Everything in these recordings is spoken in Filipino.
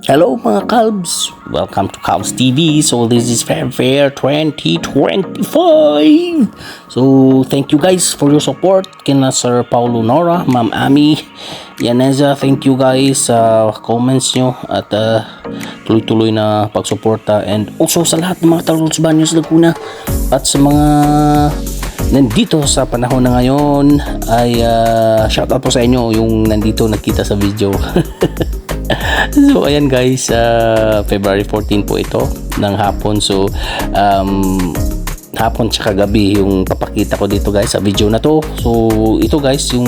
Hello mga Calbs! Welcome to Calbs TV. So this is Fair 2025. So thank you guys for your support. Kina Sir Paulo Nora, Ma'am Ami, Yaneza, thank you guys sa comments nyo at tuloy-tuloy na pagsuporta, and also sa lahat ng mga Talos Baños Laguna at sa mga nandito sa panahon na ngayon ay shoutout po sa inyo yung nandito nakita sa video. So ayan guys, February 14 po ito ng hapon. So hapon tsaka gabi yung papakita ko dito guys sa video na to. So ito guys yung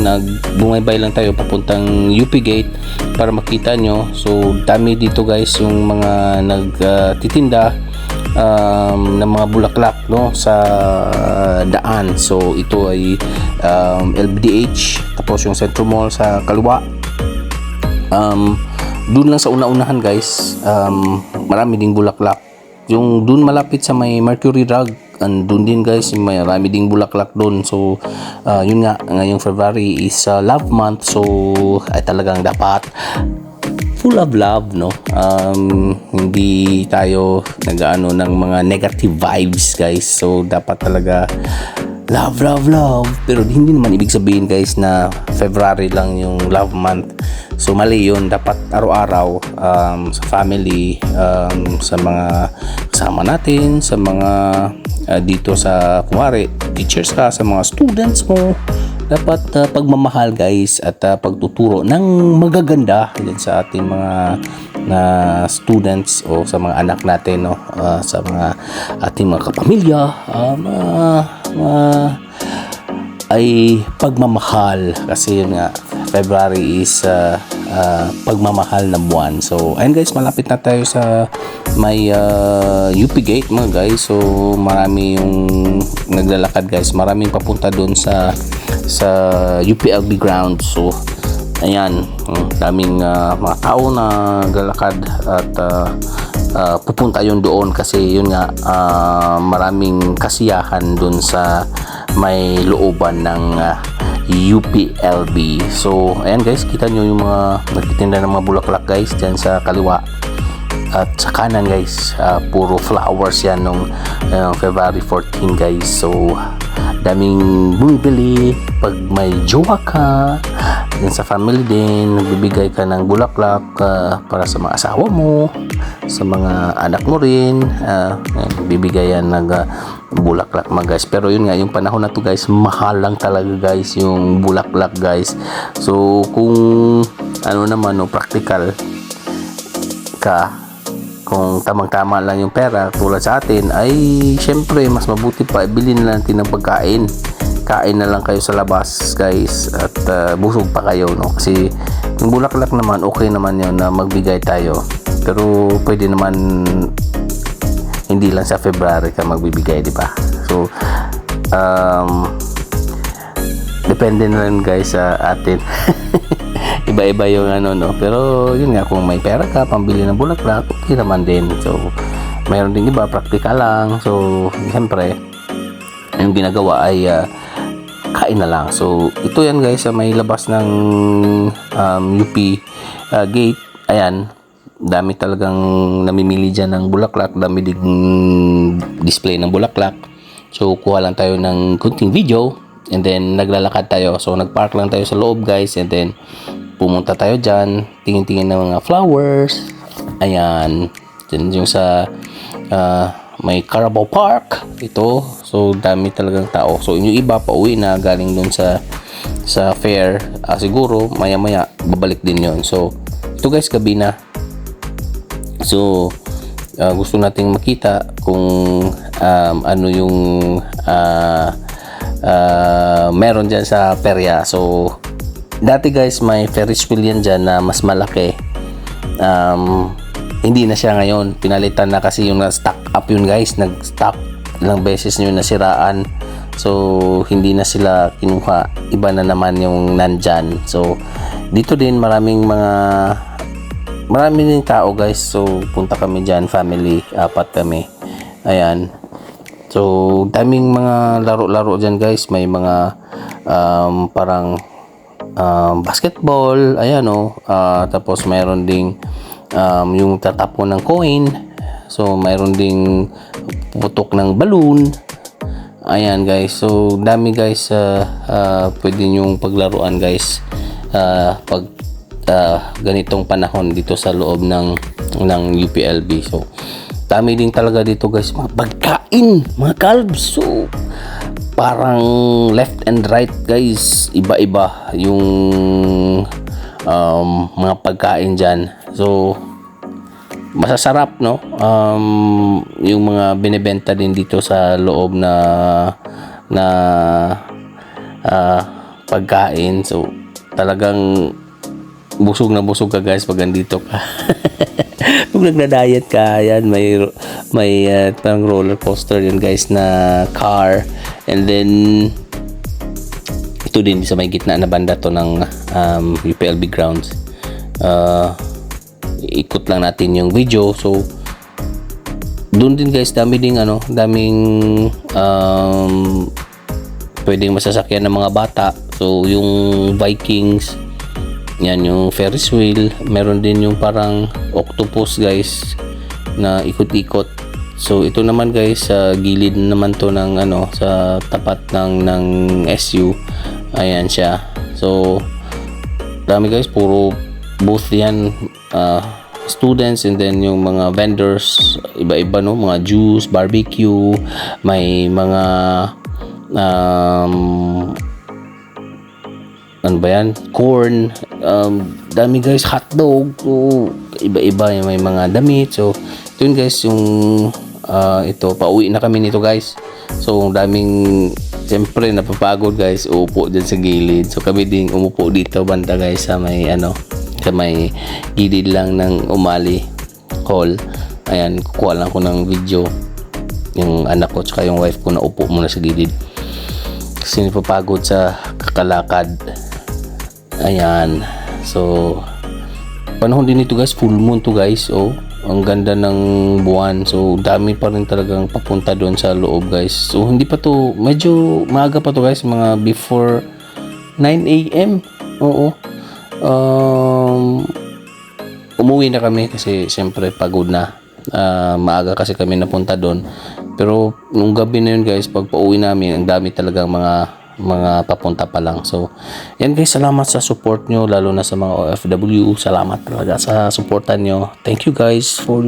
nagbumaybay lang tayo papuntang UP Gate para makita nyo. So dami dito guys yung mga nagtitinda ng mga bulaklak no sa daan. So ito ay LBDH, tapos yung Centro Mall sa kaliwa. Doon lang sa una-unahan guys, marami ding bulaklak. Yung doon malapit sa may Mercury Rug, and doon din guys marami ding bulaklak doon. So yun nga, ngayong February is love month, so ay talagang dapat full of love no. Hindi tayo nag-ano ng mga negative vibes guys. So dapat talaga love, pero hindi naman ibig sabihin guys na February lang yung love month. So mali yun, dapat araw-araw sa family, sa mga kasama natin, sa mga dito sa kumari teachers ka, sa mga students mo, dapat pagmamahal guys at pagtuturo ng magaganda yan sa ating mga students o sa mga anak natin no, sa mga ating mga kapamilya, ay pagmamahal, kasi yun nga February is pagmamahal na buwan. So ayun guys, malapit na tayo sa may UP Gate mga guys. So marami yung naglalakad guys, maraming papunta doon sa UPLB ground. So ayan, daming mga tao na naglalakad at pupunta yun doon kasi yun nga maraming kasiyahan doon sa may looban ng UPLB. So ayan guys, kita nyo yung mga nagtitinda ng mga bulaklak guys dyan sa kaliwa, at sa kanan guys puro flowers yan nung February 14 guys. So daming bumibili pag may jowa ka din, sa family din nagbibigay ka ng bulaklak para sa mga asawa mo, sa mga anak mo rin, bibigay yan ng bulaklak mga guys. Pero yun nga, yung panahon na to guys, mahal lang talaga guys yung bulaklak guys. So kung ano naman no, practical ka, kung tamang-tama lang yung pera tulad sa atin, ay syempre mas mabuti pa bilhin na natin ng pagkain. Kain na lang kayo sa labas guys at busog pa kayo no, kasi yung bulaklak naman okay naman yun na magbigay tayo, pero pwede naman hindi lang sa February ka magbibigay, di ba? So depende na rin guys sa atin. Iba-iba yung ano no, pero yun nga, kung may pera ka pambili ng bulaklak, okay naman din. So mayroon din iba practical lang, so siyempre yung ginagawa ay kain na lang. So ito yan guys, may labas ng UP Gate. Ayan, dami talagang namimili dyan ng bulaklak, dami ding display ng bulaklak. So kuha lang tayo ng kunting video and then naglalakad tayo. So nagpark lang tayo sa loob guys, and then pumunta tayo dyan, tingin-tingin ng mga flowers. Ayan, dyan yung sa may Carabao Park ito. So dami talagang tao. So yung iba pa uwi na galing dun sa fair, siguro maya-maya babalik din yon. So ito guys, gabi na. So gusto nating makita kung ano yung meron dyan sa perya. So dati guys, may Ferris wheel yan dyan na mas malaki. Hindi na siya ngayon, pinalitan na kasi yung na-stock up yun guys, nag-stock ilang beses nyo nasiraan. So hindi na sila kinuha, iba na naman yung nandyan. So dito din marami din tao guys. So punta kami dyan, family, 4 kami. Ayan, so daming mga laro-laro dyan guys. May mga parang basketball, ayan o, tapos mayroon ding yung tatapon ng coin. So mayroon ding putok ng balloon. Ayan guys, so dami guys, pwede nyong paglaruan guys pag ganitong panahon dito sa loob ng UPLB. So dami din talaga dito guys, mga pagkain, mga kalbs. So parang left and right guys, iba-iba yung mga pagkain dyan. So masasarap, no? Yung mga binebenta din dito sa loob na pagkain. So talagang busog na busog ka guys pag andito ka. Kung nagda-diet ka, yan, may parang roller coaster yun guys na car, and then ito din sa may gitna na banda to ng UPLB grounds. Ikot lang natin yung video. So doon din guys, daming pwedeng masasakyan ng mga bata. So yung Vikings, yan, yung Ferris wheel, meron din yung parang octopus guys na ikot-ikot. So ito naman guys, sa gilid naman to ng sa tapat ng SU. Ayan siya. So dami guys, puro booth yan, students, and then yung mga vendors, iba-iba, no, mga juice, barbecue, may mga ano ba yan, corn, dami guys, hotdog, iba-iba, may mga damit. So yun guys, yung ito, pauwi na kami nito guys. So daming, siyempre napapagod guys, uupo dyan sa gilid. So kami din umupo dito banda guys sa may sa may gilid lang ng Umali Hall. Ayan, kukuha lang ko ng video yung anak ko tsaka yung wife ko na upo muna sa gilid kasi napapagod sa kakalakad. Ayan, so panahon din ito guys, full moon to guys. Oh, ang ganda ng buwan. So dami pa rin talagang papunta doon sa loob guys. So hindi pa to, medyo maaga pa to guys, mga before 9 AM. Oo, umuwi na kami kasi siyempre pagod na. Maaga kasi kami napunta doon. Pero nung gabi na yun guys, pag pauwi namin, ang dami talagang mga papunta pa lang. So yan guys, salamat sa support nyo, lalo na sa mga OFW. Salamat talaga sa supportan nyo. Thank you guys for